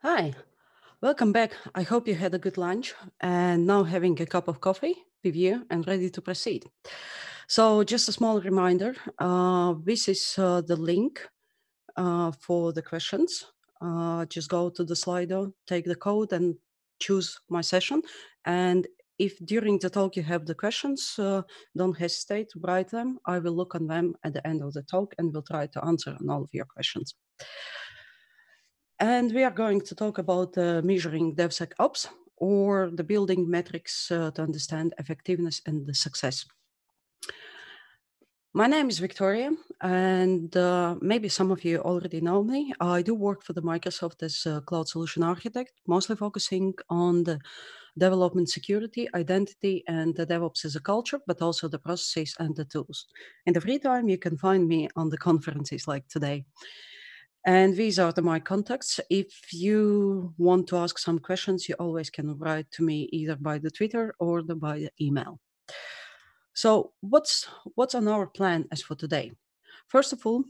Hi, welcome back. I hope you had a good lunch and now having a cup of coffee with you and ready to proceed. So, just a small reminder this is the link for the questions. Just go to the Slido, take the code, and choose my session. And if during the talk you have the questions, don't hesitate to write them. I will look on them at the end of the talk and will try to answer on all of your questions. And we are going to talk about measuring DevSecOps or the building metrics to understand effectiveness and the success. My name is Victoria, and maybe some of you already know me. I do work for the Microsoft as a cloud solution architect, mostly focusing on the development security, identity, and the DevOps as a culture, but also the processes and the tools. In the free time, you can find me on the conferences like today. And these are my contacts. If you want to ask some questions, you always can write to me either by the Twitter or by the email. So what's on our plan as for today? First of all,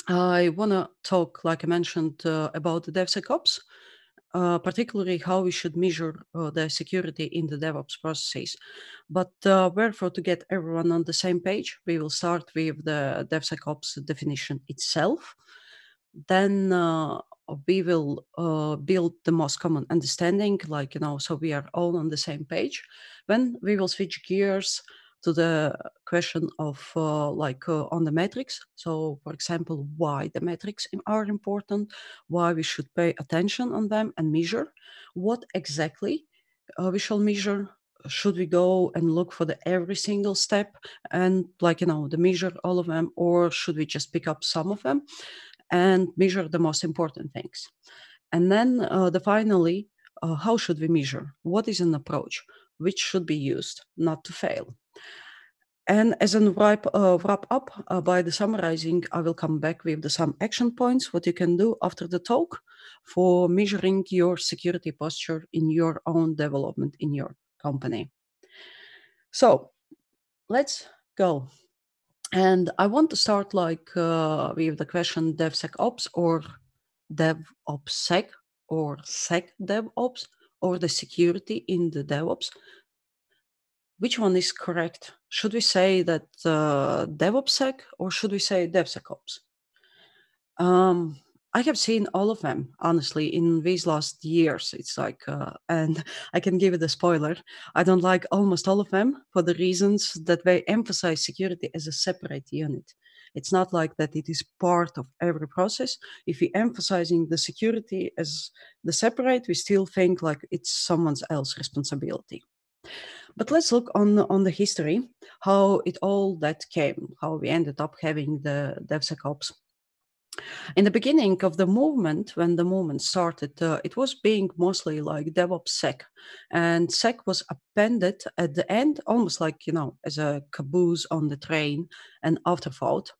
I want to talk, like I mentioned, about the DevSecOps, particularly how we should measure the security in the DevOps processes. But wherefore, to get everyone on the same page, we will start with the DevSecOps definition itself. Then we will build the most common understanding, like, so we are all on the same page. Then we will switch gears to the question of on the metrics. So, for example, why the metrics are important, why we should pay attention on them and measure, what exactly we shall measure. Should we go and look for the every single step and the measure all of them, or should we just pick up some of them and measure the most important things? And then finally, how should we measure? What is an approach which should be used not to fail? And as a wrap up, by the summarizing, I will come back with some action points, what you can do after the talk for measuring your security posture in your own development in your company. So let's go. And I want to start with the question DevSecOps or DevOpsSec or SecDevOps or the security in the DevOps. Which one is correct? Should we say that DevOpsSec or should we say DevSecOps? I have seen all of them, honestly, in these last years. It's and I can give it a spoiler. I don't like almost all of them for the reasons that they emphasize security as a separate unit. It's not like that it is part of every process. If we're emphasizing the security as the separate, we still think like it's someone else's responsibility. But let's look on the history, how it all that came, how we ended up having the DevSecOps. In the beginning of the movement, when the movement started, it was being mostly like DevOps Sec, and Sec was appended at the end, almost like as a caboose on the train, an afterthought.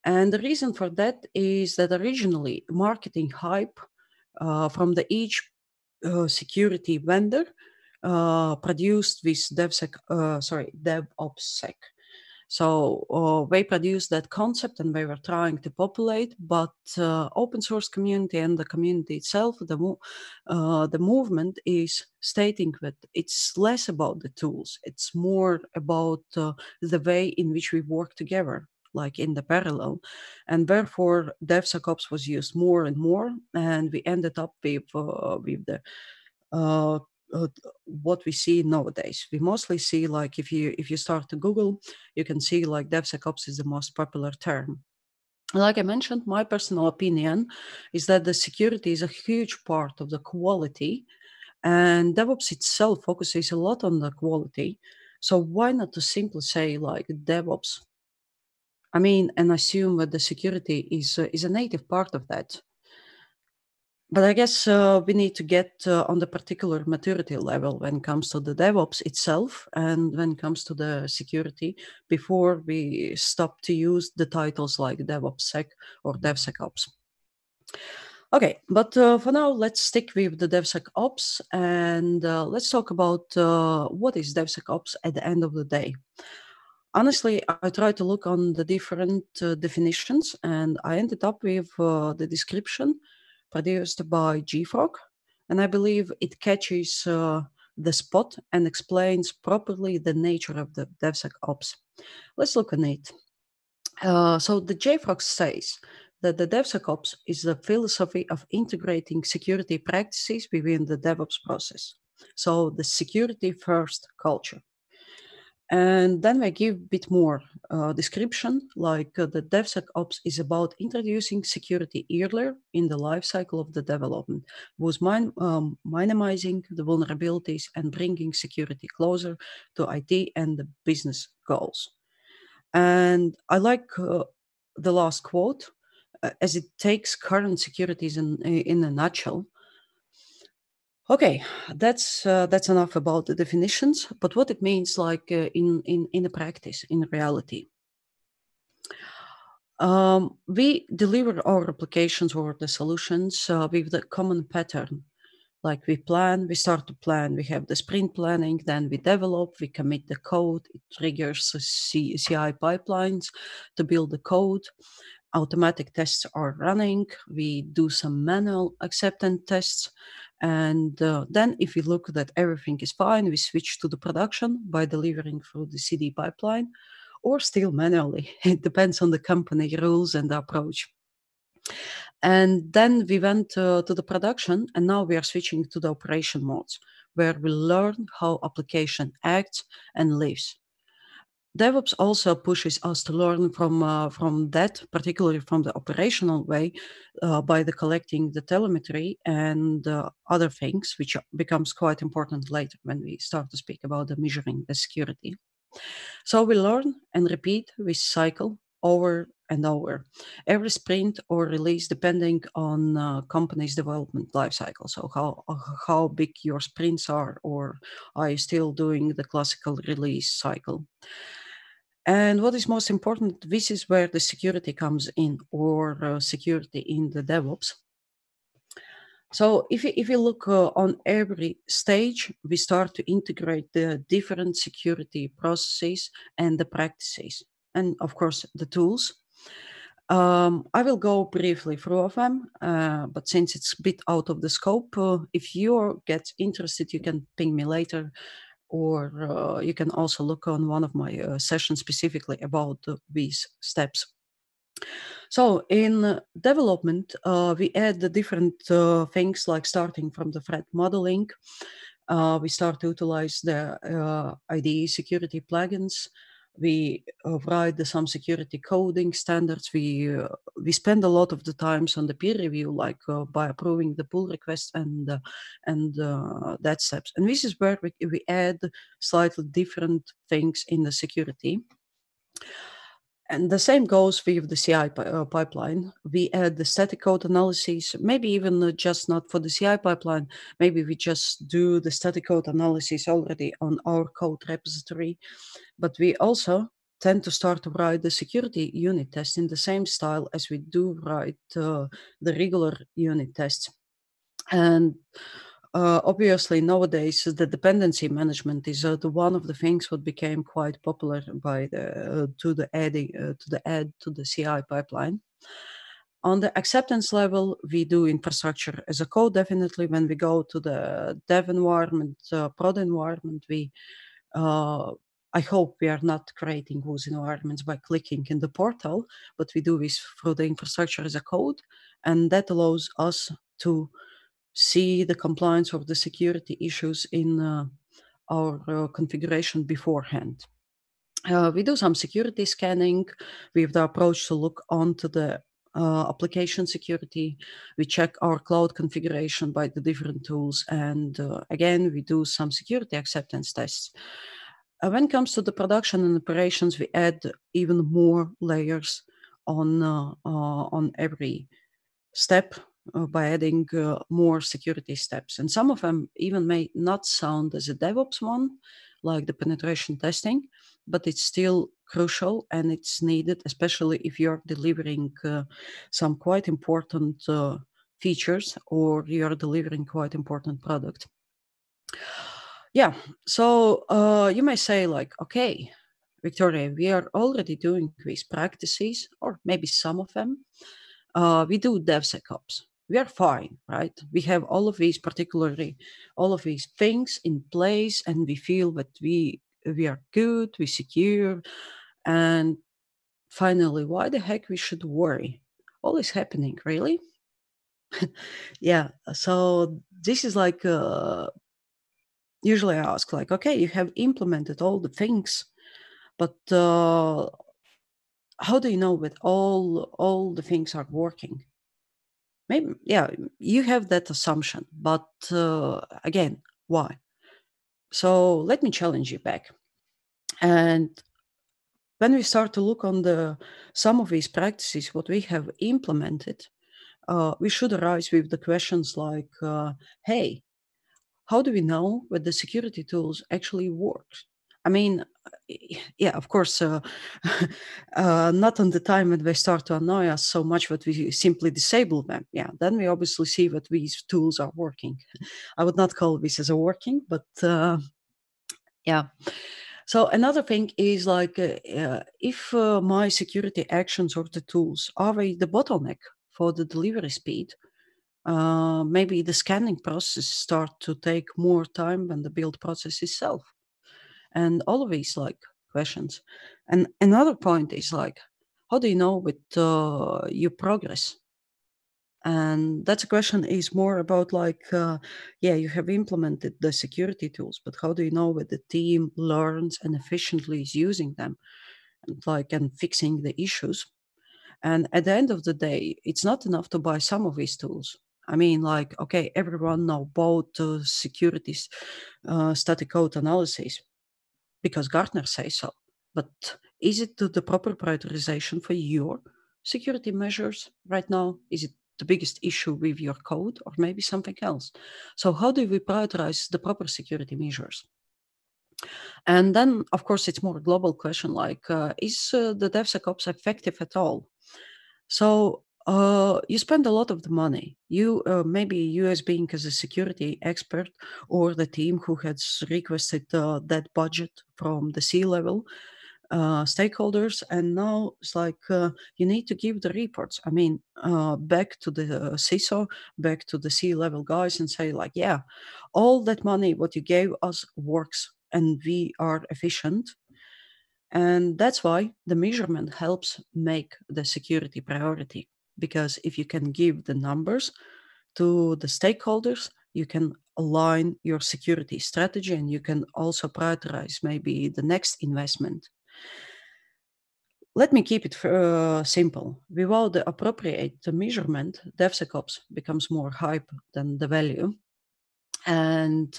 And the reason for that is that originally marketing hype from the each security vendor produced this DevOps Sec. So they produced that concept and they were trying to populate, but open source community and the community itself, the movement is stating that it's less about the tools. It's more about the way in which we work together, like in the parallel. And therefore, DevSecOps was used more and more, and we ended up with the uh, what we see nowadays. We mostly see like if you start to Google, you can see like DevSecOps is the most popular term. Like I mentioned, my personal opinion is that the security is a huge part of the quality, and DevOps itself focuses a lot on the quality. So why not to simply say like DevOps? I mean, and assume that the security is a native part of that. But I guess we need to get on the particular maturity level when it comes to the DevOps itself and when it comes to the security before we stop to use the titles like DevOpsSec or DevSecOps. Okay, but for now, let's stick with the DevSecOps and let's talk about what is DevSecOps at the end of the day. Honestly, I tried to look on the different definitions and I ended up with the description produced by JFrog, and I believe it catches the spot and explains properly the nature of the DevSecOps. Let's look at it. So the JFrog says that the DevSecOps is the philosophy of integrating security practices within the DevOps process. So the security first culture. And then I give a bit more description, like the DevSecOps is about introducing security earlier in the life cycle of the development, was minimizing the vulnerabilities and bringing security closer to IT and the business goals. And I like the last quote, as it takes current securities in a nutshell. Okay, that's enough about the definitions. But what it means, like in the practice, in reality, we deliver our applications or the solutions with the common pattern. Like we start to plan, we have the sprint planning, then we develop, we commit the code, it triggers CI pipelines to build the code. Automatic tests are running, we do some manual acceptance tests, and then if we look that everything is fine, we switch to the production by delivering through the CD pipeline, or still manually. It depends on the company rules and the approach. And then we went to the production, and now we are switching to the operation modes, where we learn how application acts and lives. DevOps also pushes us to learn from that, particularly from the operational way, by the collecting the telemetry and other things, which becomes quite important later when we start to speak about the measuring the security. So we learn and repeat, we cycle over and over every sprint or release, depending on company's development lifecycle. So how big your sprints are, or are you still doing the classical release cycle? And what is most important, this is where the security comes in, or security in the DevOps. So if you look on every stage, we start to integrate the different security processes and the practices, and of course the tools. I will go briefly through of them, but since it's a bit out of the scope, if you get interested, you can ping me later, or you can also look on one of my sessions specifically about these steps. So in development, we add the different things, like starting from the threat modeling. We start to utilize the IDE security plugins. We write some security coding standards. We spend a lot of the times on the peer review, like by approving the pull request and that steps. And this is where we add slightly different things in the security. And the same goes with the CI pipeline. We add the static code analysis, maybe even just not for the CI pipeline. Maybe we just do the static code analysis already on our code repository. But we also tend to start to write the security unit test in the same style as we do write the regular unit tests. And obviously, nowadays, the dependency management is the one of the things what became quite popular by the to the add to the CI pipeline. On the acceptance level, we do infrastructure as a code. Definitely, when we go to the dev environment, prod environment, I hope we are not creating those environments by clicking in the portal, but we do this through the infrastructure as a code, and that allows us to see the compliance of the security issues in our configuration beforehand. We do some security scanning with the approach to look onto the application security. We check our cloud configuration by the different tools, and again, we do some security acceptance tests. When it comes to the production and operations, we add even more layers on every step by adding more security steps. And some of them even may not sound as a DevOps one, like the penetration testing, but it's still crucial and it's needed, especially if you're delivering some quite important features, or you're delivering quite important product. Yeah, so you may say like, okay, Victoria, we are already doing these practices, or maybe some of them. We do DevSecOps. we are fine, right? We have all of these, particularly all of these things in place, and we feel that we are good, we secure, and finally, why the heck we should worry? All is happening, really? Yeah. So this is like usually I ask, like, okay, you have implemented all the things, but how do you know that all the things are working? Maybe, yeah, you have that assumption, but again, why? So let me challenge you back. And when we start to look on the some of these practices, what we have implemented, we should arise with the questions like, hey, how do we know that the security tools actually work? I mean, yeah, of course, not on the time when they start to annoy us so much that we simply disable them. Yeah, then we obviously see that these tools are working. I would not call this as a working, but yeah. So another thing is like, if my security actions or the tools are they the bottleneck for the delivery speed, maybe the scanning process start to take more time than the build process itself, and all of these like questions. And another point is like, how do you know with your progress? And that question is more about like, yeah, you have implemented the security tools, but how do you know that the team learns and efficiently is using them, and like and fixing the issues? And at the end of the day, it's not enough to buy some of these tools. I mean, like, okay, everyone know both security static code analysis because Gartner says so. But is it the proper prioritization for your security measures right now? Is it the biggest issue with your code or maybe something else? So, how do we prioritize the proper security measures? And then, of course, it's more a global question like, is the DevSecOps effective at all? So you spend a lot of the money. You maybe you as being as a security expert or the team who has requested that budget from the C level stakeholders, and now it's like you need to give the reports. I mean, back to the CISO, back to the C level guys, and say like, yeah, all that money what you gave us works, and we are efficient, and that's why the measurement helps make the security priority. Because if you can give the numbers to the stakeholders, you can align your security strategy and you can also prioritize maybe the next investment. Let me keep it simple. Without the appropriate measurement, DevSecOps becomes more hype than the value. And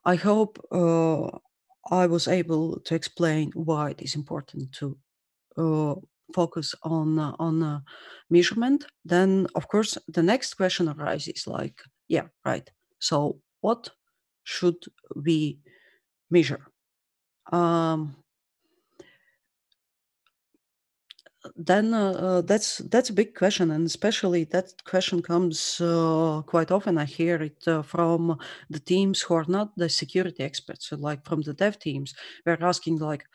I hope I was able to explain why it is important to uh, focus on measurement. Then, of course, the next question arises like, yeah, right. So, what should we measure? Um, then that's a big question, and especially that question comes quite often. I hear it from the teams who are not the security experts, so like from the dev teams. We're asking like,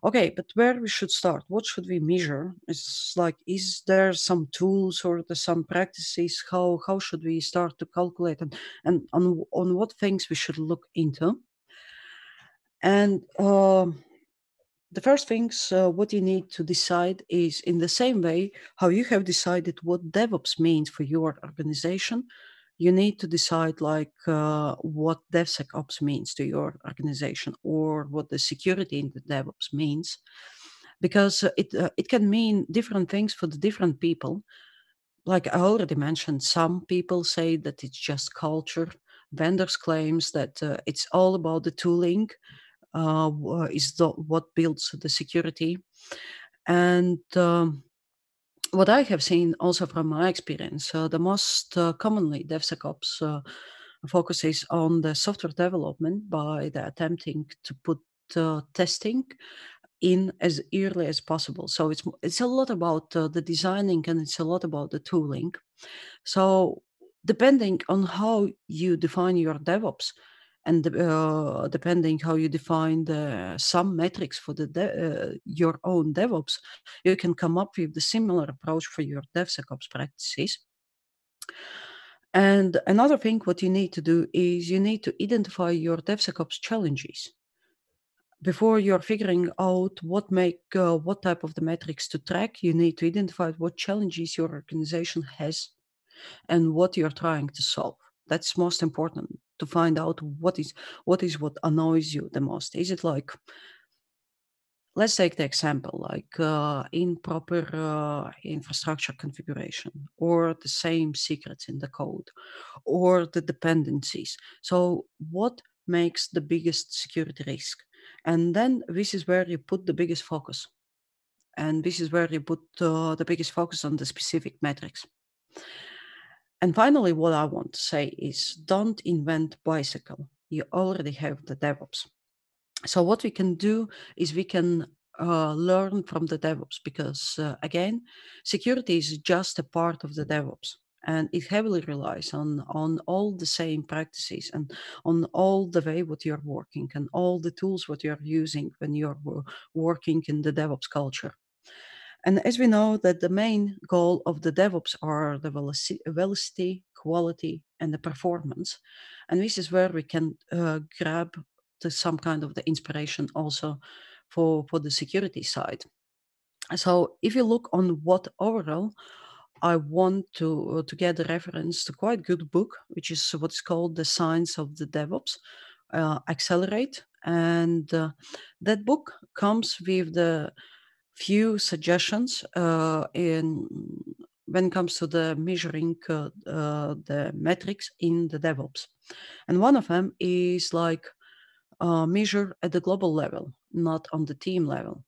okay, but where we should start? What should we measure? It's like, is there some tools or some practices? How should we start to calculate, and on what things we should look into? And the first things what you need to decide is, in the same way how you have decided what DevOps means for your organization, you need to decide like what DevSecOps means to your organization, or what the security in the DevOps means, because it can mean different things for the different people. Like I already mentioned, some people say that it's just culture. Vendors claims that it's all about the tooling, is what builds the security. And what I have seen also from my experience, the most commonly DevSecOps focuses on the software development by the attempting to put testing in as early as possible. So it's a lot about the designing, and it's a lot about the tooling. So depending on how you define your DevOps, and depending how you define some metrics for your own DevOps, you can come up with the similar approach for your DevSecOps practices. And another thing, what you need to do is you need to identify your DevSecOps challenges before you're figuring out what type of the metrics to track. You need to identify what challenges your organization has and what you're trying to solve. That's most important, to find out what annoys you the most. Is it like, let's take the example, like improper infrastructure configuration, or the same secrets in the code, or the dependencies. So what makes the biggest security risk? And then this is where you put the biggest focus. And this is where you put the biggest focus on the specific metrics. And finally, what I want to say is, don't invent bicycle. You already have the DevOps. So what we can do is we can learn from the DevOps, because again, security is just a part of the DevOps, and it heavily relies on all the same practices and on all the way what you're working and all the tools what you're using when you're working in the DevOps culture. And as we know that the main goal of the DevOps are the velocity, quality, and the performance. And this is where we can grab some kind of the inspiration also for the security side. So if you look on what overall, I want to get a reference to quite good book, which is what's called The Science of the DevOps, Accelerate. And that book comes with the few suggestions in when it comes to the measuring the metrics in the DevOps. And one of them is like measure at the global level, not on the team level.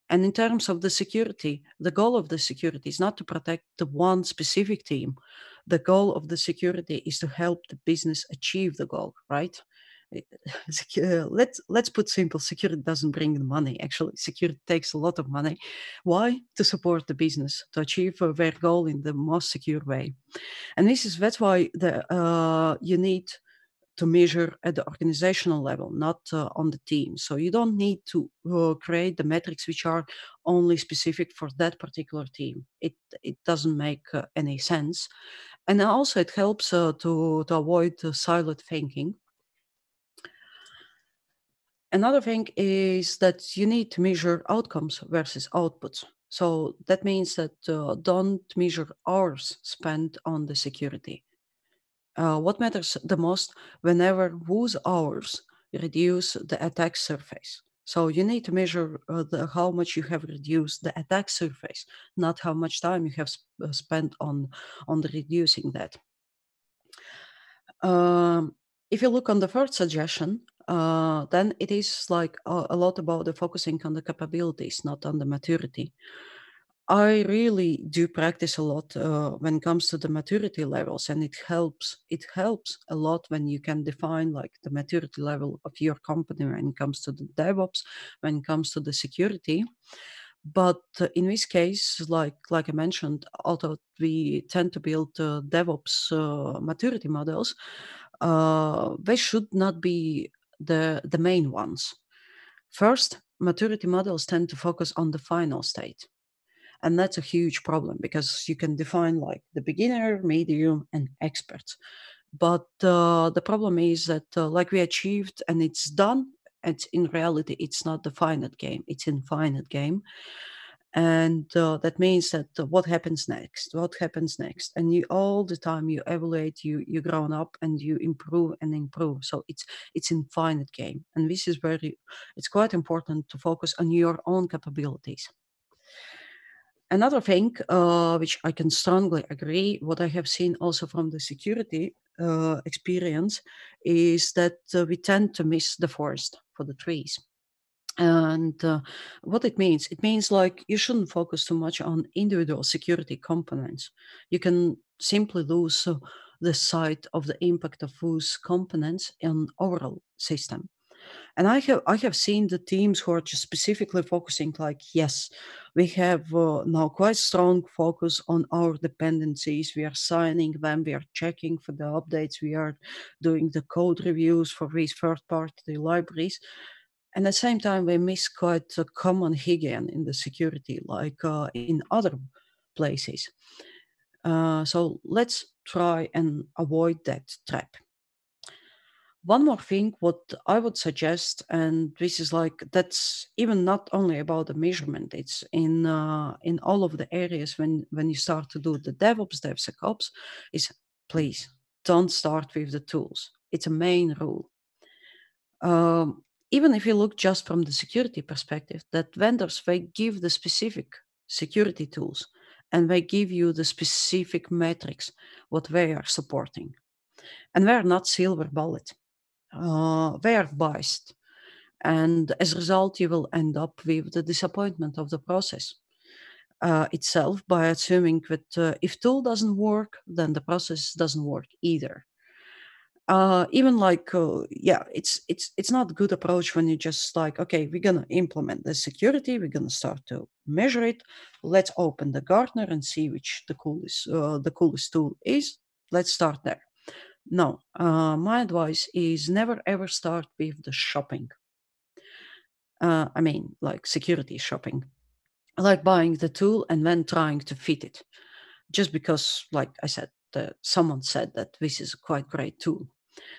And in terms of the security, the goal of the security is not to protect the one specific team. The goal of the security is to help the business achieve the goal, right? Let's put simple. Security doesn't bring the money. Actually, security takes a lot of money. Why? To support the business to achieve their goal in the most secure way. And that's why you need to measure at the organizational level, not on the team. So you don't need to create the metrics which are only specific for that particular team. It doesn't make any sense. And also it helps to avoid siloed thinking. Another thing is that you need to measure outcomes versus outputs. So that means that don't measure hours spent on the security. What matters the most, whenever whose hours reduce the attack surface. So you need to measure how much you have reduced the attack surface, not how much time you have spent on the reducing that. If you look on the first suggestion, then it is like a lot about the focusing on the capabilities, not on the maturity. I really do practice a lot when it comes to the maturity levels, and it helps. It helps a lot when you can define like the maturity level of your company when it comes to the DevOps, when it comes to the security. But in this case, like I mentioned, although we tend to build DevOps maturity models, they should not be the main ones. First, maturity models tend to focus on the final state. And that's a huge problem because you can define like the beginner, medium, and expert. But the problem is that like we achieved and it's done, and in reality, it's not the finite game, it's infinite game. And that means that what happens next? What happens next? And you all the time you evaluate, you grown up and you improve and improve. So it's infinite game, and this is where it's quite important to focus on your own capabilities. Another thing, which I can strongly agree, what I have seen also from the security experience, is that we tend to miss the forest for the trees. And what it means like you shouldn't focus too much on individual security components. You can simply lose the sight of the impact of those components on overall system. And I have seen the teams who are just specifically focusing like, yes, we have now quite strong focus on our dependencies. We are signing them, we are checking for the updates, we are doing the code reviews for these third-party libraries. And at the same time, we miss quite a common hygiene in the security, like in other places. So let's try and avoid that trap. One more thing, what I would suggest, and this is like that's even not only about the measurement; it's in all of the areas when you start to do the DevOps, DevSecOps, is please don't start with the tools. It's a main rule. Even if you look just from the security perspective, that vendors they give the specific security tools and they give you the specific metrics what they are supporting, and they are not silver bullet. They are biased. And as a result, you will end up with the disappointment of the process itself by assuming that if tool doesn't work, then the process doesn't work either. Even like yeah, it's not a good approach when you just like, okay, we're gonna implement the security, we're gonna start to measure it. Let's open the Gartner and see which the coolest tool is. Let's start there. No, my advice is never ever start with the shopping. I mean, like security shopping, like buying the tool and then trying to fit it, just because, like I said, someone said that this is a quite great tool.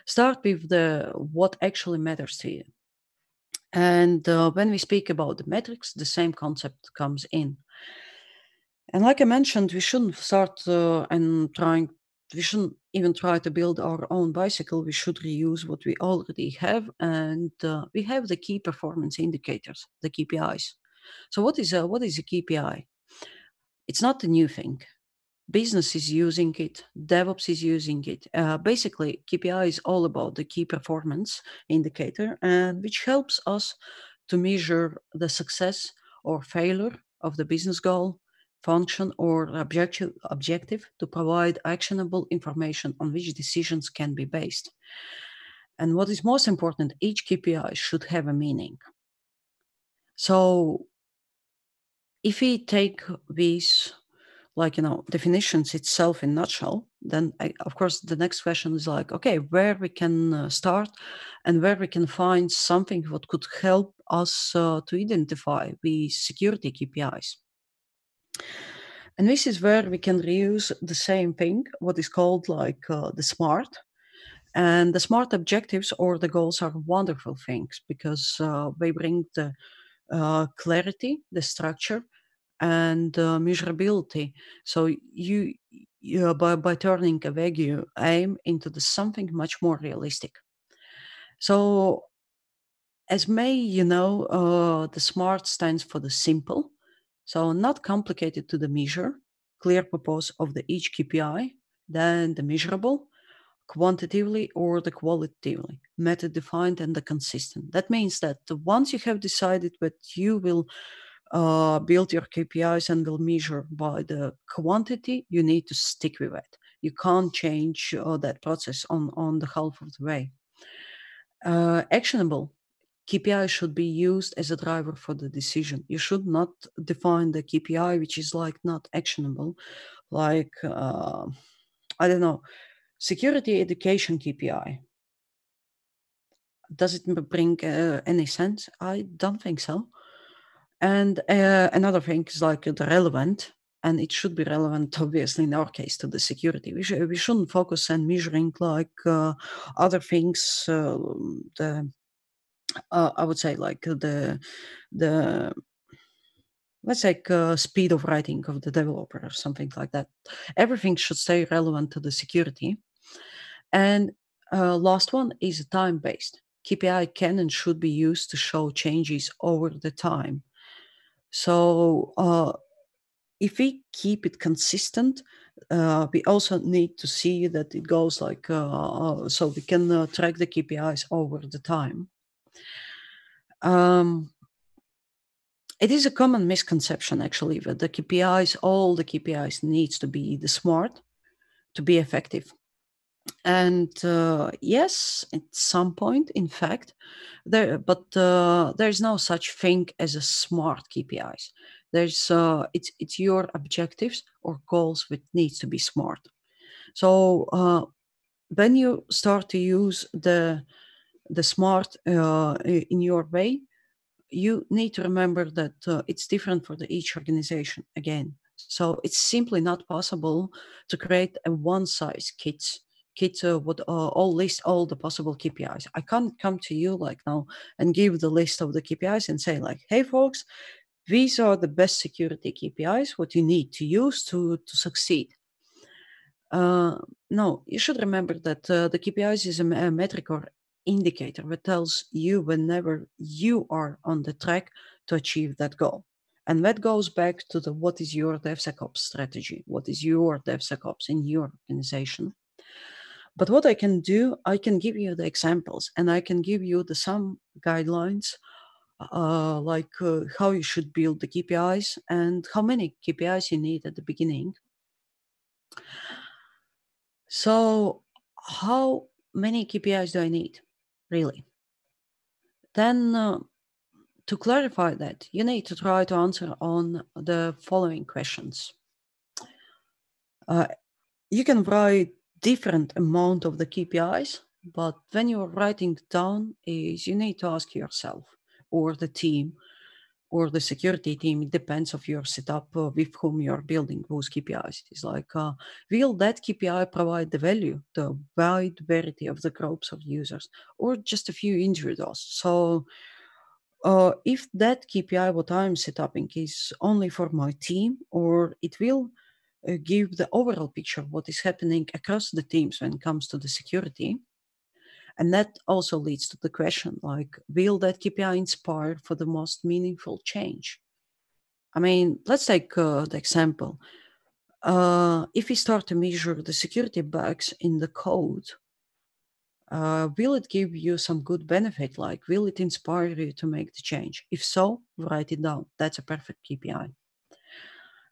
Start with the what actually matters to you. And when we speak about the metrics, the same concept comes in. And like I mentioned, we shouldn't start and trying. We shouldn't even try to build our own bicycle. We should reuse what we already have, and we have the key performance indicators, the KPIs. So what is a KPI? It's not a new thing. Business is using it, DevOps is using it. Basically, KPI is all about the key performance indicator, and which helps us to measure the success or failure of the business goal, function, or objective to provide actionable information on which decisions can be based. And what is most important, each KPI should have a meaning. So if we take these like definitions itself in nutshell, then of course the next question is like, okay, where we can start and where we can find something what could help us to identify the security KPIs. And this is where we can reuse the same thing, what is called like the SMART. And the SMART objectives or the goals are wonderful things because they bring the clarity, the structure, and measurability. So you by turning a vague aim into something much more realistic. So as may you know, the SMART stands for the simple, so not complicated to the measure, clear purpose of the each KPI, then the measurable, quantitatively or the qualitatively, method defined and the consistent. That means that once you have decided that you will build your KPIs and will measure by the quantity, you need to stick with it. You can't change that process on the half of the way. Actionable. KPI should be used as a driver for the decision. You should not define the KPI which is like not actionable, like I don't know, security education KPI. Does it bring any sense? I don't think so. And another thing is like the relevant, and it should be relevant, obviously, in our case, to the security. We shouldn't focus on measuring like other things. I would say like the let's say speed of writing of the developer or something like that. Everything should stay relevant to the security. And last one is time based. KPI can and should be used to show changes over the time. So if we keep it consistent, we also need to see that it goes like so we can track the KPIs over the time. It is a common misconception actually that all the KPIs needs to be the smart to be effective. And yes, at some point, in fact, there's no such thing as a smart KPIs. It's your objectives or goals that needs to be smart. So when you start to use the smart in your way, you need to remember that it's different for each organization. Again, So it's simply not possible to create a one size kit would all list all the possible KPIs. I can't come to you like now and give the list of the KPIs and say like, hey folks, these are the best security KPIs, what you need to use to succeed. Uh, no, you should remember that the KPIs is a metric or indicator that tells you whenever you are on the track to achieve that goal. And that goes back to the what is your DevSecOps strategy? What is your DevSecOps in your organization? But what I can do, I can give you the examples and I can give you the some guidelines how you should build the KPIs and how many KPIs you need at the beginning. So, how many KPIs do I need, really? Then, to clarify that, you need to try to answer on the following questions. Uh, you can write different amount of the KPIs, but when you're writing it down, is you need to ask yourself or the team or the security team, it depends of your setup with whom you're building those KPIs. It's like, will that KPI provide the value, the wide variety of the groups of users, or just a few individuals? So if that KPI what I'm setuping is only for my team, or it will give the overall picture of what is happening across the teams when it comes to the security. And that also leads to the question like, will that KPI inspire for the most meaningful change? I mean, let's take the example. If we start to measure the security bugs in the code, will it give you some good benefit? Like, will it inspire you to make the change? If so, write it down. That's a perfect KPI.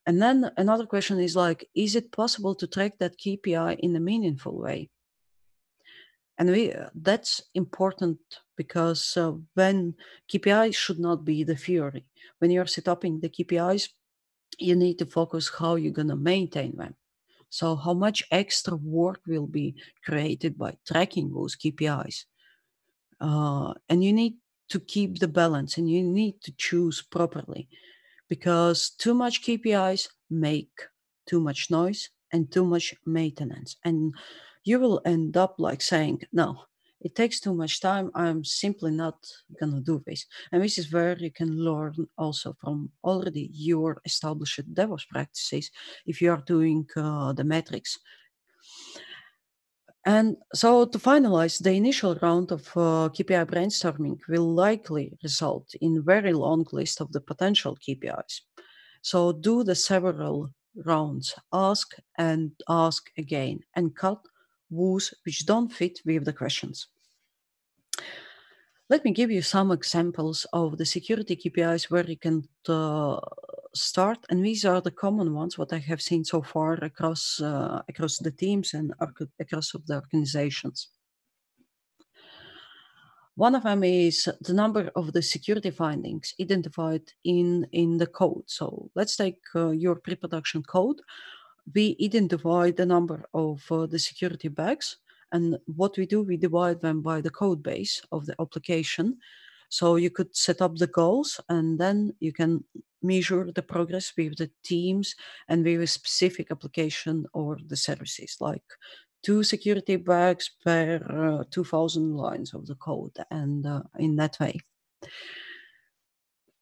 And then another question is like, is it possible to track that KPI in a meaningful way? And that's important because when KPIs should not be the theory. When you're setting the KPIs, you need to focus how you're going to maintain them. So how much extra work will be created by tracking those KPIs? And you need to keep the balance and you need to choose properly because too much KPIs make too much noise and too much maintenance. And you will end up like saying, no, it takes too much time. I'm simply not going to do this. And this is where you can learn also from already your established DevOps practices if you are doing the metrics. And so to finalize, the initial round of KPI brainstorming will likely result in very long list of the potential KPIs. So do the several rounds, ask and ask again, and cut those which don't fit with the questions. Let me give you some examples of the security KPIs where you can start, and these are the common ones what I have seen so far across the teams and across of the organizations. One of them is the number of the security findings identified in the code. So let's take your pre-production code. We identify the number of the security bugs, and what we do, we divide them by the code base of the application. So you could set up the goals, and then you can measure the progress with the teams and with a specific application or the services, like two security bugs per 2000 lines of the code, and in that way.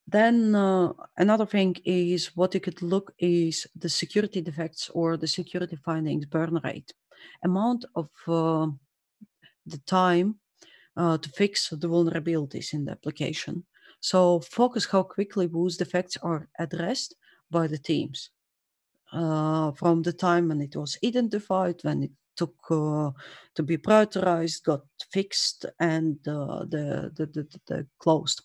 Then another thing is what you could look is the security defects or the security findings burn rate, amount of the time to fix the vulnerabilities in the application. So focus how quickly those defects are addressed by the teams. From the time when it was identified, when it took to be prioritized, got fixed, and the closed.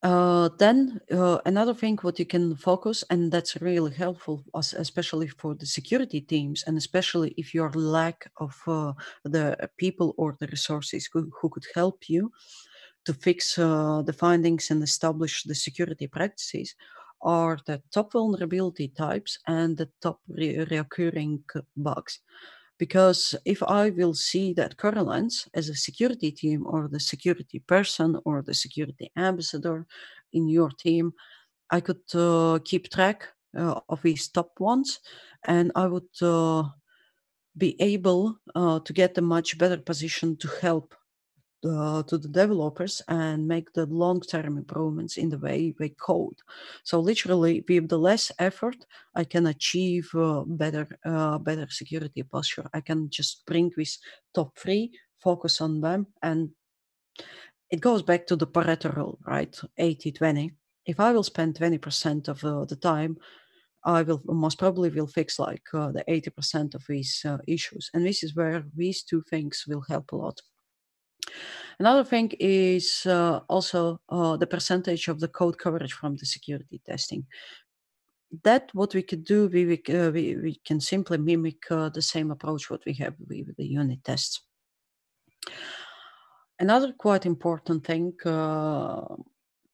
Then another thing what you can focus, and that's really helpful, especially for the security teams, and especially if you're lack of the people or the resources who could help you to fix the findings and establish the security practices, are the top vulnerability types and the top reoccurring bugs. Because if I will see that correlates as a security team or the security person or the security ambassador in your team, I could keep track of these top ones, and I would be able to get a much better position to help to the developers and make the long-term improvements in the way they code. So literally, with the less effort, I can achieve better security posture. I can just bring this top three, focus on them, and it goes back to the Pareto rule, right? 80-20. If I will spend 20% of the time, I will most probably will fix like the 80% of these issues. And this is where these two things will help a lot. Another thing is also the percentage of the code coverage from the security testing. That what we could do, we can simply mimic the same approach what we have with the unit tests. Another quite important thing to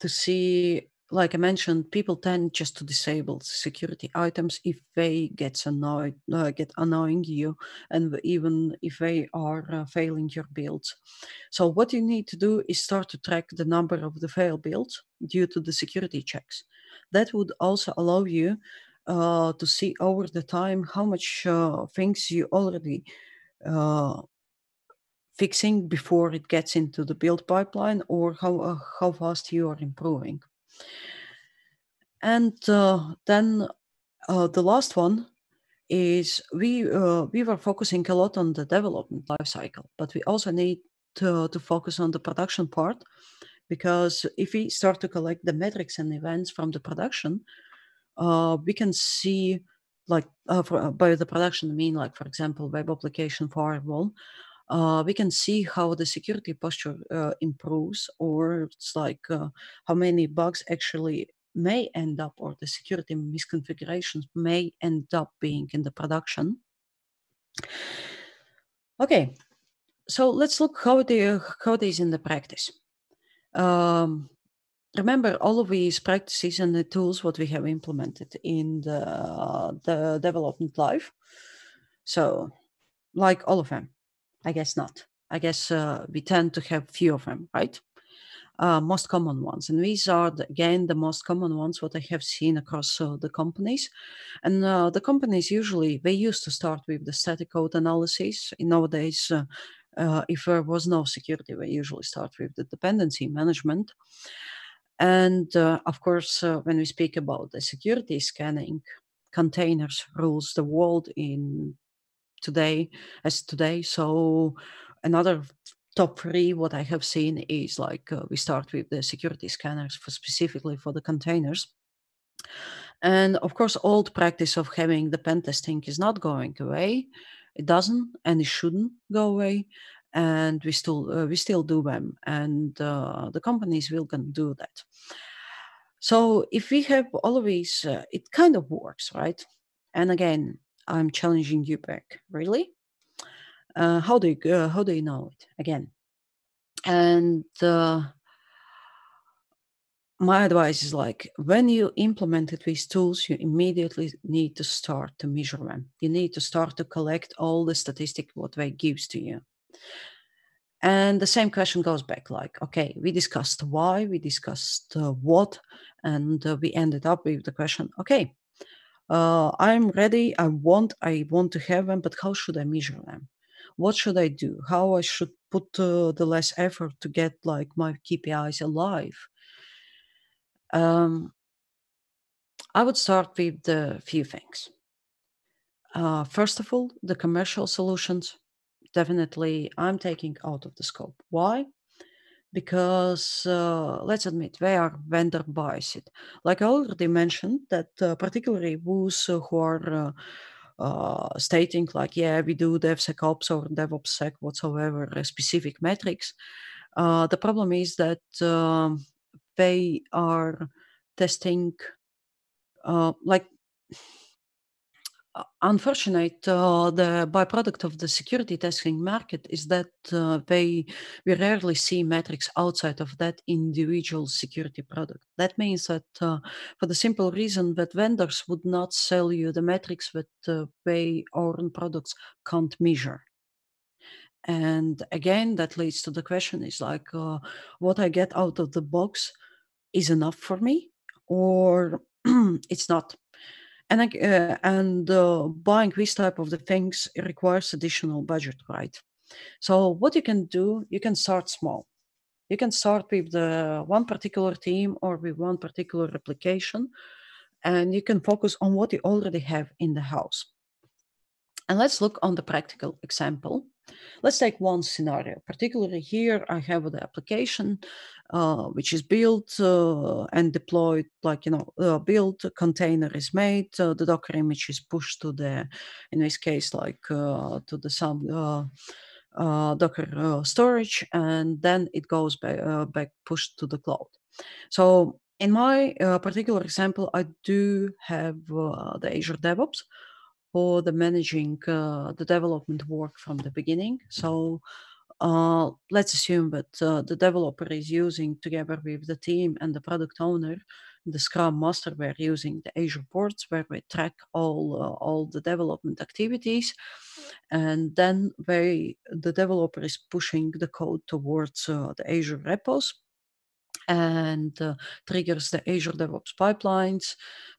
see, like I mentioned, people tend just to disable security items if they get annoying you, and even if they are failing your builds. So what you need to do is start to track the number of the fail builds due to the security checks. That would also allow you to see over the time how much things you already fixing before it gets into the build pipeline, or how fast you are improving. And then the last one is we were focusing a lot on the development lifecycle, but we also need to focus on the production part, because if we start to collect the metrics and events from the production, we can see, like by the production I mean, like for example, web application firewall. We can see how the security posture improves, or it's like how many bugs actually may end up, or the security misconfigurations may end up being in the production. Okay, so let's look how it is in the practice. Remember all of these practices and the tools what we have implemented in the development life. So, like all of them. I guess not. I guess we tend to have few of them, right? Most common ones. And these are, again, the most common ones what I have seen across the companies. And the companies usually, they used to start with the static code analysis. Nowadays, if there was no security, they usually start with the dependency management. And of course, when we speak about the security scanning, containers rules the world in today. So another top three what I have seen is like we start with the security scanners specifically for the containers. And of course, old practice of having the pen testing is not going away. It doesn't, and it shouldn't go away. And we still do them, and the companies will gonna do that. So if we have all of these, it kind of works, right? And again, I'm challenging you back. Really? How do you know it again? And my advice is like, when you implemented these tools, you immediately need to start to measure them. You need to start to collect all the statistics what they gives to you. And the same question goes back, like, okay, we discussed why, we discussed what, and we ended up with the question, okay, I'm ready, I want to have them, but how should I measure them? What should I do? How I should put the less effort to get like my KPIs alive? I would start with the few things. First of all, the commercial solutions, definitely I'm taking out of the scope. Why? Because let's admit they are vendor biased. Like I already mentioned, that particularly those who are stating like, yeah, we do DevSecOps or DevOps whatsoever specific metrics. The problem is that they are testing like unfortunate, the byproduct of the security testing market is that we rarely see metrics outside of that individual security product. That means that for the simple reason that vendors would not sell you the metrics that they own products can't measure. And again, that leads to the question is like, what I get out of the box is enough for me? or it's not. And buying this type of the things requires additional budget, right? So what you can do, you can start small. You can start with the one particular team or with one particular application, and you can focus on what you already have in the house. And let's look on the practical example. Let's take one scenario. Particularly here, I have the application which is built and deployed, like, built, a container is made, the Docker image is pushed to the, in this case, like to the some Docker storage, and then it goes back pushed to the cloud. So in my particular example, I do have the Azure DevOps for the managing the development work from the beginning. So let's assume that the developer is using, together with the team and the product owner, the Scrum Master, we're using the Azure boards where we track all the development activities, and then the developer is pushing the code towards the Azure repos and triggers the Azure DevOps pipelines,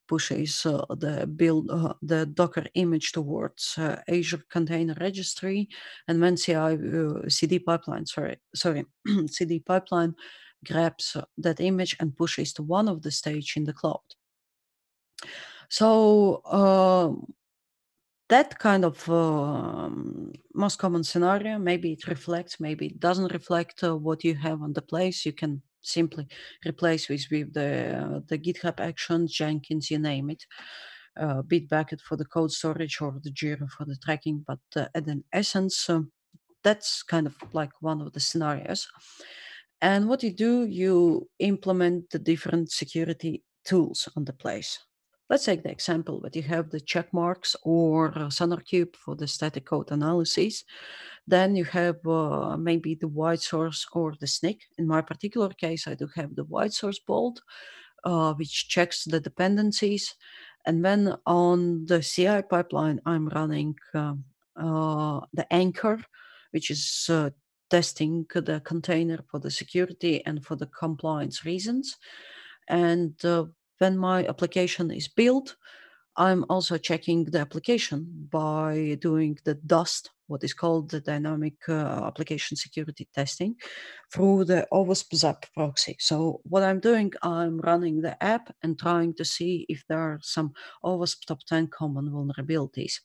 pushes the Docker image towards Azure Container Registry, and when CD pipeline, CD pipeline grabs that image and pushes to one of the stage in the cloud. So that kind of most common scenario, maybe it reflects, maybe it doesn't reflect what you have on the place. You can simply replace with the GitHub Actions, Jenkins, you name it, Bitbucket for the code storage or the Jira for the tracking. But at an essence, that's kind of like one of the scenarios. And what you do, you implement the different security tools on the place. Let's take the example that you have the check marks or SonarQube for the static code analysis. Then you have maybe the white source or the SNCC. In my particular case, I do have the white source bolt, which checks the dependencies. And then on the CI pipeline, I'm running the anchor, which is testing the container for the security and for the compliance reasons. And when my application is built, I'm also checking the application by doing the DUST, what is called the dynamic application security testing, through the OWASP ZAP proxy. So what I'm doing, I'm running the app and trying to see if there are some OWASP top 10 common vulnerabilities.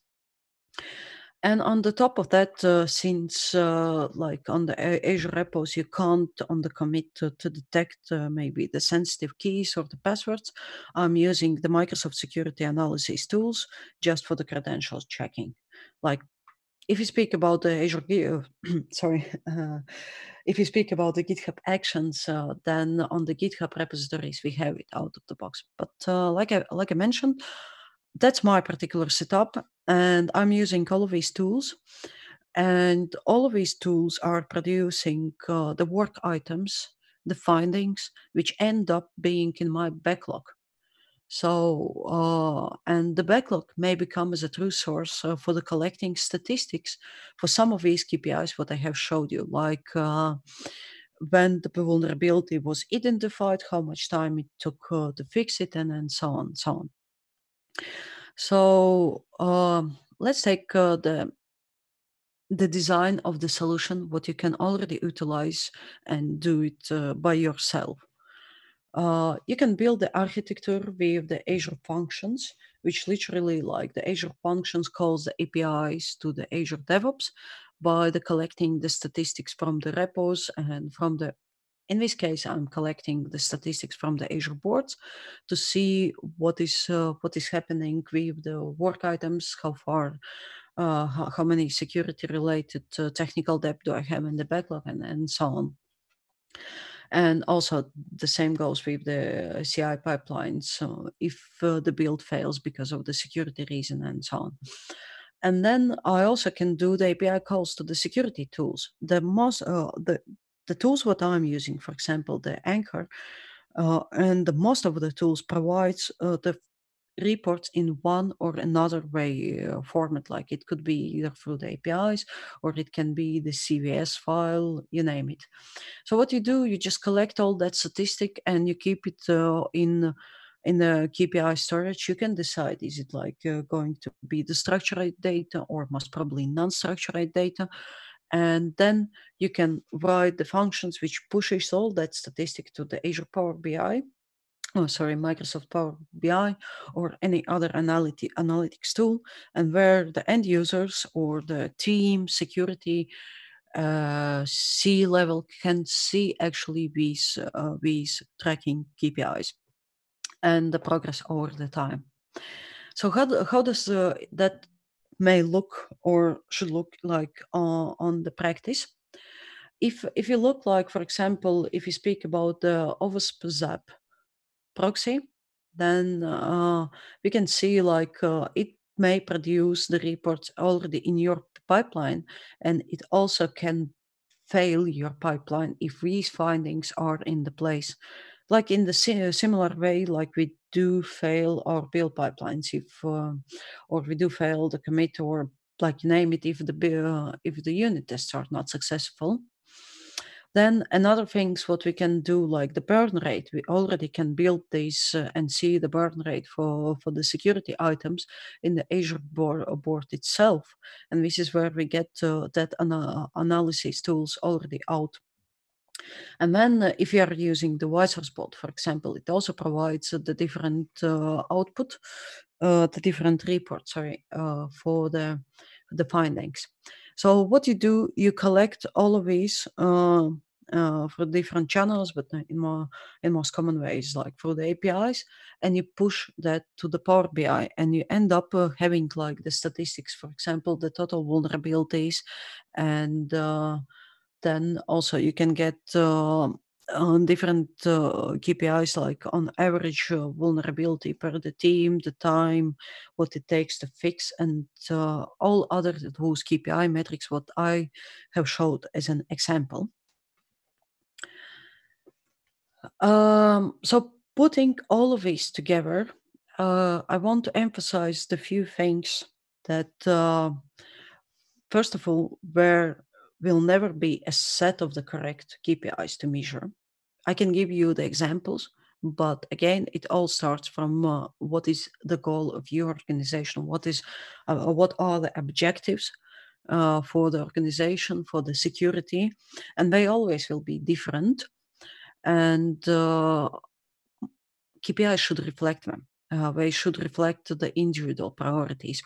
And on the top of that, since like on the Azure repos, you can't on the commit to detect maybe the sensitive keys or the passwords, I'm using the Microsoft Security Analysis tools just for the credentials checking. Like if you speak about the Azure, if you speak about the GitHub Actions, then on the GitHub repositories we have it out of the box. But like I mentioned, that's my particular setup, and I'm using all of these tools. And all of these tools are producing the work items, the findings, which end up being in my backlog. So, and the backlog may become as a true source for the collecting statistics for some of these KPIs, what I have showed you, like when the vulnerability was identified, how much time it took to fix it, and so on, so on. So let's take the design of the solution, what you can already utilize and do it by yourself. You can build the architecture with the Azure functions, which literally like the Azure functions calls the APIs to the Azure DevOps by the collecting the statistics from the repos and from the, in this case, I'm collecting the statistics from the Azure boards to see what is happening with the work items, how far, how many security related technical debt do I have in the backlog, and so on. And also the same goes with the CI pipelines. So if the build fails because of the security reason and so on. And then I also can do the API calls to the security tools. The tools what I'm using, for example, the Anchor, and the most of the tools provides the reports in one or another way format. Like it could be either through the APIs or it can be the CVS file, you name it. So what you do, you just collect all that statistic and you keep it in In the KPI storage, you can decide, is it like going to be the structured data or most probably non-structured data? And then you can write the functions which pushes all that statistic to the Azure Power BI, Microsoft Power BI or any other analytics tool, and where the end users or the team, security, C-level can see actually these tracking KPIs and the progress over the time. So how does that may look or should look like on the practice? If you look like, for example, if you speak about the OWASP ZAP proxy, then we can see like it may produce the reports already in your pipeline, and it also can fail your pipeline if these findings are in the place. Like in the similar way, like we do fail our build pipelines or we do fail the commit, or like name it, if the unit tests are not successful. Then another things what we can do, like the burn rate, we already can build these and see the burn rate for the security items in the Azure board itself. And this is where we get that analysis tools already out. And then if you are using the Wizards bot, for example, it also provides the different output, the different reports, for the findings. So what you do, you collect all of these for different channels, but in most common ways, like through the APIs, and you push that to the Power BI, and you end up having like the statistics, for example, the total vulnerabilities, and then also you can get on different KPIs, like on average vulnerability per the team, the time, what it takes to fix, and all other those KPI metrics, what I have showed as an example. So putting all of these together, I want to emphasize the few things that, first of all, there will never be a set of the correct KPIs to measure. I can give you the examples, but again, it all starts from what is the goal of your organization, what are the objectives for the organization, for the security, and they always will be different. And KPIs should reflect them. They should reflect the individual priorities.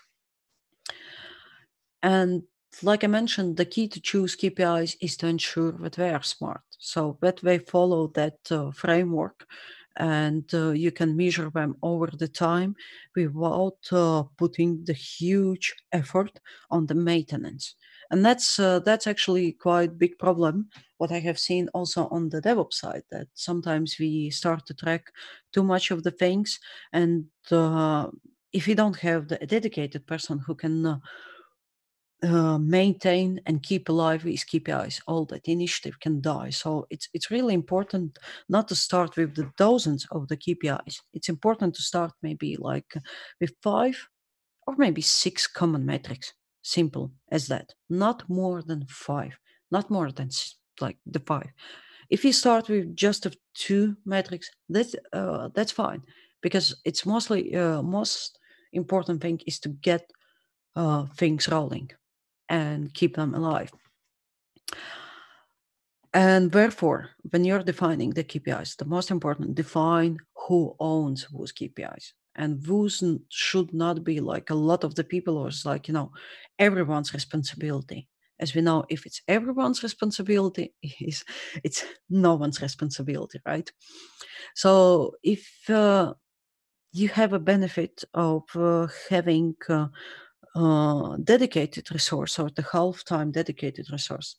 And like I mentioned, the key to choose KPIs is to ensure that they are smart, so that they follow that framework, and you can measure them over the time without putting the huge effort on the maintenance. And that's actually quite big problem. What I have seen also on the DevOps side, that sometimes we start to track too much of the things, and if you don't have the dedicated person who can maintain and keep alive these KPIs, all that initiative can die. So it's really important not to start with the dozens of the KPIs. It's important to start maybe like with 5 or maybe 6 common metrics. Simple as that. Not more than 5. Not more than like the 5. If you start with just 2 metrics, that's fine, because it's mostly most important thing is to get things rolling and keep them alive. And therefore, when you're defining the KPIs, the most important, define who owns those KPIs. And those should not be like a lot of the people, or it's like, everyone's responsibility. As we know, if it's everyone's responsibility, it's no one's responsibility, right? So if you have a benefit of having dedicated resource, or the half-time dedicated resource,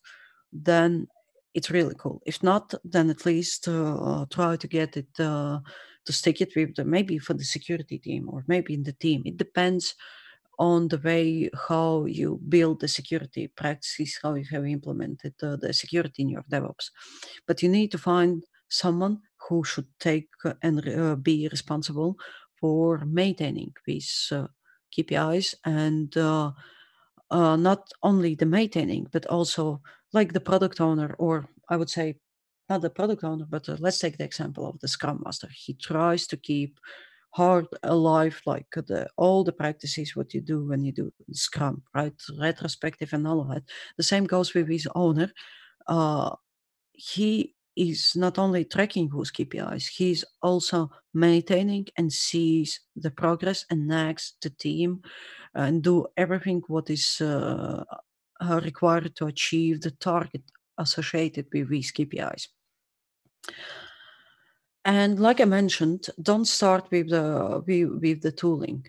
then it's really cool. If not, then at least try to get it to stick it with maybe for the security team, or maybe in the team. It depends on the way how you build the security practices, how you have implemented the security in your DevOps. But you need to find someone who should take and be responsible for maintaining these KPIs, and not only the maintaining, but also like the product owner, or I would say not the product owner, but let's take the example of the Scrum Master. He tries to keep hard alive, like all the practices what you do when you do Scrum, right? Retrospective and all of that. The same goes with his owner. He is not only tracking those KPIs, he's also maintaining and sees the progress and nags the team and do everything what is required to achieve the target associated with these KPIs. And like I mentioned, don't start with the tooling.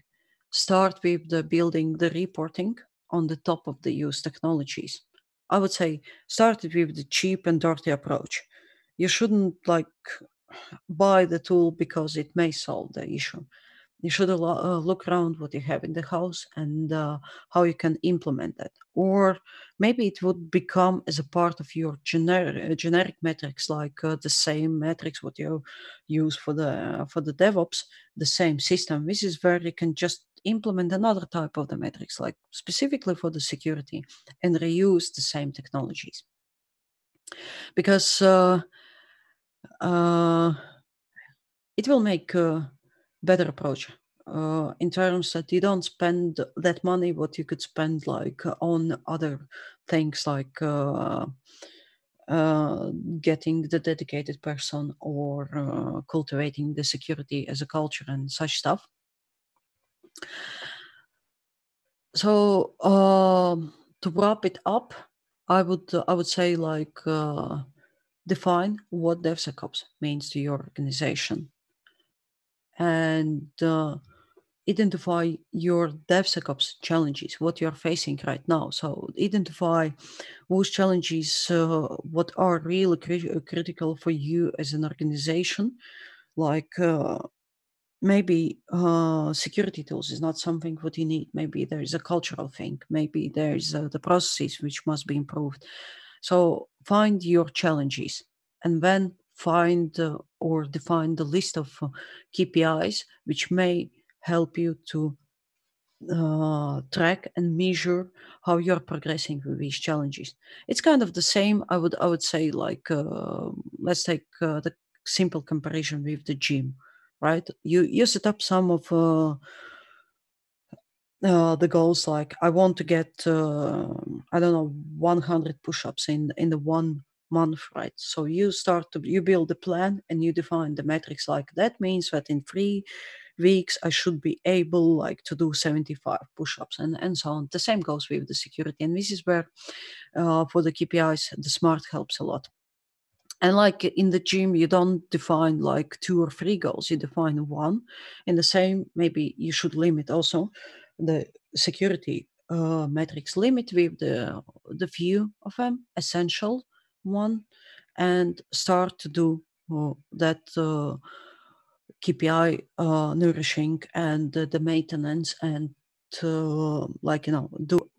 Start with the building the reporting on the top of the used technologies. I would say start with the cheap and dirty approach. You shouldn't like buy the tool because it may solve the issue. You should look around what you have in the house and how you can implement that. Or maybe it would become as a part of your generic metrics, like the same metrics what you use for the DevOps, the same system. This is where you can just implement another type of the metrics, like specifically for the security, and reuse the same technologies. Because it will make a better approach in terms that you don't spend that money what you could spend like on other things like getting the dedicated person or cultivating the security as a culture and such stuff. So to wrap it up, I would say like define what DevSecOps means to your organization and identify your DevSecOps challenges, what you're facing right now. So identify those challenges, what are really critical for you as an organization, like maybe security tools is not something what you need. Maybe there is a cultural thing. Maybe there is the processes which must be improved. So find your challenges and then find or define the list of KPIs which may help you to track and measure how you're progressing with these challenges. It's kind of the same. I would say like let's take the simple comparison with the gym, right? You set up some of the goals like I want to get I don't know 100 push-ups in the 1 month, right? So you build a plan and you define the metrics like that means that in 3 weeks I should be able like to do 75 push-ups and so on. The same goes with the security, and this is where for the KPIs the smart helps a lot. And like in the gym, you don't define like 2 or 3 goals, you define one. In the same, maybe you should limit also the security metrics, limit with the few of them, essential one, and start to do that KPI nourishing and the maintenance and like, do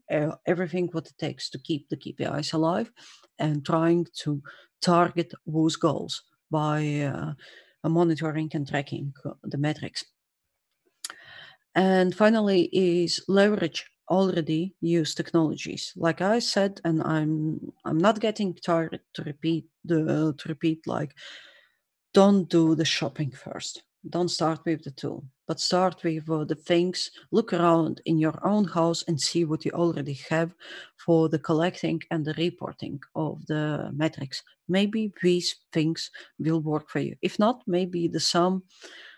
everything what it takes to keep the KPIs alive and trying to target those goals by monitoring and tracking the metrics. And finally is leverage already used technologies. Like I said, and I'm not getting tired to repeat like don't do the shopping first. Don't start with the tool, but start with the things. Look around in your own house and see what you already have for the collecting and the reporting of the metrics. Maybe these things will work for you. If not, maybe some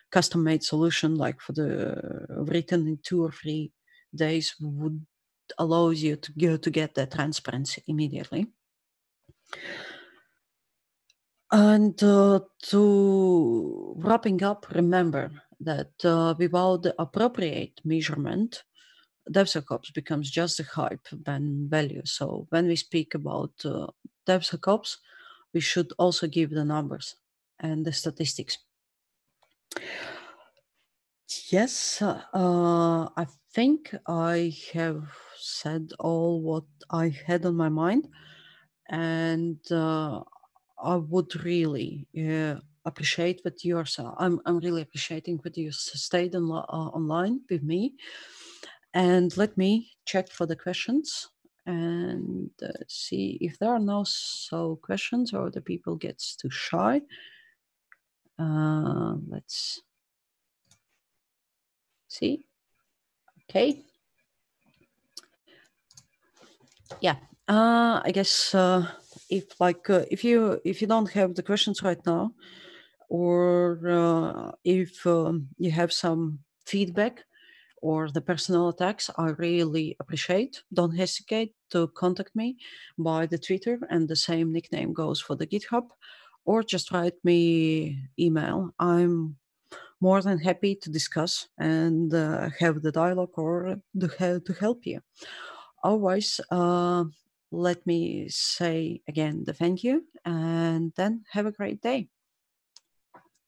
custom-made solution, like for the written in 2 or 3 days, would allow you to get that transparency immediately. And to wrapping up, remember that without the appropriate measurement, DevSecOps becomes just a hype than value. So when we speak about DevSecOps, we should also give the numbers and the statistics. Yes, I think I have said all what I had on my mind, and I would really appreciate that you are. So I'm really appreciating that you stayed online with me, and let me check for the questions. and see if there are no questions or the people gets too shy. Let's see. Okay. Yeah. I guess if you don't have the questions right now, or if you have some feedback or the personal attacks, I really appreciate. Don't hesitate to contact me by the Twitter, and the same nickname goes for the GitHub, or just write me email. I'm more than happy to discuss and have the dialogue or to help you. Otherwise, let me say again the thank you, and then have a great day.